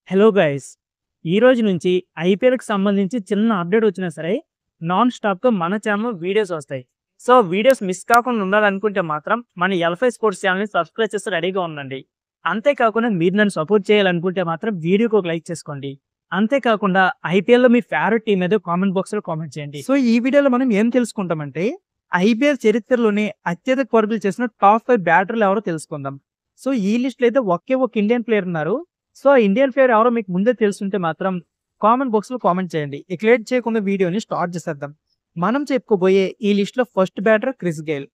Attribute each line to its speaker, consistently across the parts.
Speaker 1: Hello guys! ఈ రోజు నుంచి ఐపీఎల్‌కి సంబంధించి చిన్న అప్డేట్ వచ్చినా సరే, నాన్ స్టాప్‌గా మన ఛానెల్‌లో వీడియోస్ వస్తాయి. సో, వీడియోస్ మిస్ కాకుండా ఉండాలనుకుంటే మాత్రం మన ఎల్‌ఫై స్పోర్ట్స్ ఛానెల్‌ని సబ్స్క్రైబ్ చేసి రెడీగా ఉండండి. అంతేకాకుండా మీరు నన్ను సపోర్ట్ చేయాలనుకుంటే మాత్రం వీడియోకి ఒక లైక్ చేసుకోండి. అంతేకాకుండా ఐపీఎల్‌లో మీ ఫేవరెట్ టీమ్ ఏదో కామెంట్ బాక్స్‌లో కామెంట్ చేయండి. సో, ఈ వీడియోలో మనం ఏం తెలుసుకుంటామంటే, ఐపీఎల్ చరిత్రలోనే అత్యధిక పరుగులు చేసిన టాప్ 5 బ్యాటర్లు ఎవరో తెలుసుకుందాం. సో, ఈ లిస్ట్‌లో అయితే ఒకే ఒక ఇండియన్ ప్లేయర్ ఉన్నారు. సో, ఇండియన్ ప్లేయర్ ఎవరో మీకు ముందే తెలుసుంటే మాత్రం కామెంట్ బాక్స్‌లో కామెంట్ చేయండి. ఇక లేట్ చేయకుండా వీడియోని స్టార్ట్ చేసేద్దాం. మనం చెప్పుకోబోయే ఈ లిస్ట్‌లో ఫస్ట్ బ్యాటర్ క్రిస్ గేల్.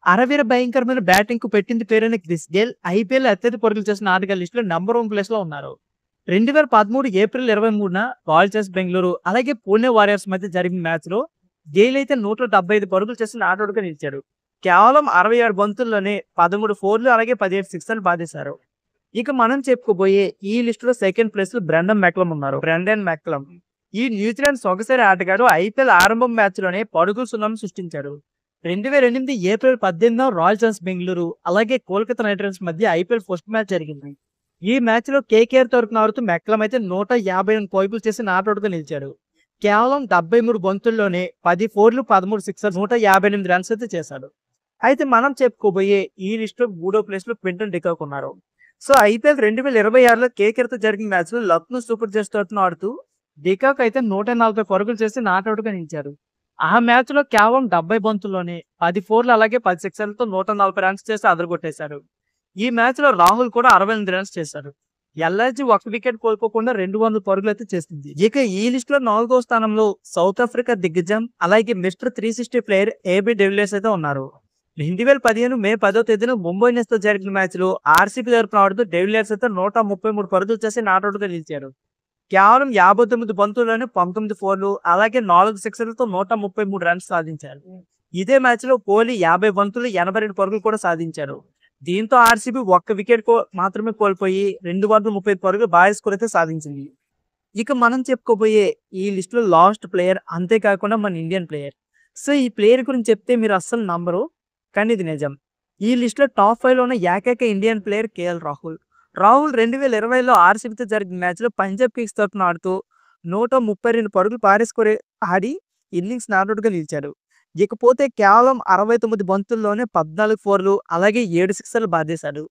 Speaker 1: అరవీర భయంకరమైన బ్యాటింగ్‌కు పెట్టింది పేరైన క్రిస్ గేల్ ఐపీఎల్ అత్యధిక పరుగులు చేసిన ఆటగాళ్ల లిస్ట్‌లో నంబర్ 1 ప్లేస్‌లో ఉన్నారు. 2013 ఏప్రిల్ 23న రాయల్ ఛాలెంజర్స్ బెంగుళూరు అలాగే పూణే వారియర్స్ మధ్య జరిగిన మ్యాచ్‌లో గేల్ అయితే 175 పరుగులు చేసిన ఆటగాడుగా నిలిచాడు. కేవలం 66 బంతుల్లోనే 13 ఫోర్లు అలాగే 17 సిక్సర్లు బాదేశారు. ఇక మనం చెప్పుకోబోయే ఈ లిస్టులో సెకండ్ ప్లేస్ లో బ్రెండన్ మెక్లమ్. ఈ న్యూజిలాండ్ సొగసరి ఆటగాడు ఐపీఎల్ ఆరంభం మ్యాచ్ లోనే పరుగుల సున్నాను సృష్టించాడు. 2008 ఏప్రిల్ 18న రాయల్ ఛాలెంజర్స్ బెంగళూరు అలాగే కోల్కతా నైట్ రైడర్స్ మధ్య ఐపీఎల్ ఫస్ట్ మ్యాచ్ జరిగింది. ఈ మ్యాచ్ లో కేకేఆర్ తరపున ఆడుతూ మెక్లమ్ అయితే 158 పరుగులు చేసి నాటౌట్ గా నిలిచాడు. కేవలం 73 బంతుల్లోనే 10 ఫోర్లు 13 సిక్సర్ 158 రన్స్ అయితే చేశాడు. అయితే మనం చెప్పుకోబోయే ఈ లిస్ట్ లో మూడో ప్లేస్ లో క్వింటన్ డికాక్ ఉన్నారు. సో ఐపీఎల్ 2026లో కేకేఆర్తో జరిగిన మ్యాచ్ లో లక్నో సూపర్ జెయింట్స్ తరపున ఆడుతూ డికాక్ అయితే 140 పరుగులు చేసి నాట్అవుట్ గా నిలిచారు. ఆ మ్యాచ్ లో కేవలం 70 బంతుల్లోనే 10 ఫోర్లు అలాగే 10 సిక్సర్లతో 140 రన్స్ చేసి అదరగొట్టేశారు. ఈ మ్యాచ్ లో రాహుల్ కూడా 68 రన్స్ చేశారు. ఎల్ఐజీ ఒక వికెట్ కోల్పోకుండా 200 పరుగులు అయితే చేసింది. ఇక ఈ లిస్ట్ లో 4వ స్థానంలో సౌత్ ఆఫ్రికా దిగ్గజం అలాగే మిస్టర్ 360 ప్లేయర్ ఏబీ డివిలియర్స్ అయితే ఉన్నారు. 2015 మే 10వ తేదీన ముంబై ఇండియన్స్ తో జరిగిన మ్యాచ్ లో ఆర్సీబీ తరపున ఆడుతూ డివిలియర్స్ అయితే 133 పరుగులు చేసి నాట్అవుట్ గా నిలిచారు. కేవలం 59 బంతుల్లోనే 19 ఫోర్లు అలాగే 4 సిక్సర్లతో 133 రన్స్ సాధించారు. ఇదే మ్యాచ్ లో కోహ్లీ 50 బంతులు 82 పరుగులు కూడా సాధించారు. దీంతో ఆర్సీబీ ఒక్క వికెట్ మాత్రమే కోల్పోయి 235 పరుగులు భారీ స్కోర్ అయితే సాధించింది. ఇక మనం చెప్పుకోబోయే ఈ లిస్ట్ లో లాస్ట్ ప్లేయర్ అంతేకాకుండా మన ఇండియన్ ప్లేయర్. సో ఈ ప్లేయర్ గురించి చెప్తే మీరు అస్సలు నమ్మరు, కానీ ఇది నిజం. ఈ లిస్ట్ లో టాప్ 5 లో ఉన్న ఏకైక ఇండియన్ ప్లేయర్ కేఎల్ రాహుల్. 2020లో ఆర్సీబీతో జరిగిన మ్యాచ్ లో పంజాబ్ కింగ్స్ తరపున ఆడుతూ 132 పరుగులు భారీ స్కోర్ ఆడి ఇన్నింగ్స్ నాట్అవుట్ గా నిలిచాడు. ఇకపోతే కేవలం 69 బంతుల్లోనే 14 ఫోర్లు అలాగే 7 సిక్సర్లు బాధేశాడు.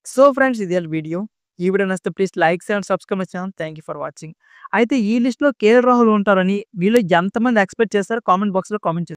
Speaker 1: సో ఫ్రెండ్స్, ఇది వీడియో. ఈ వీడియో నచ్చితే please like and subscribe my channel. Thank you for watching. అయితే ఈ లిస్ట్ లో కేఎల్ రాహుల్ ఉంటారని మీలో ఎంతమంది ఎక్స్పెక్ట్ చేస్తారో కామెంట్ బాక్స్ లో కామెంట్ చేయండి.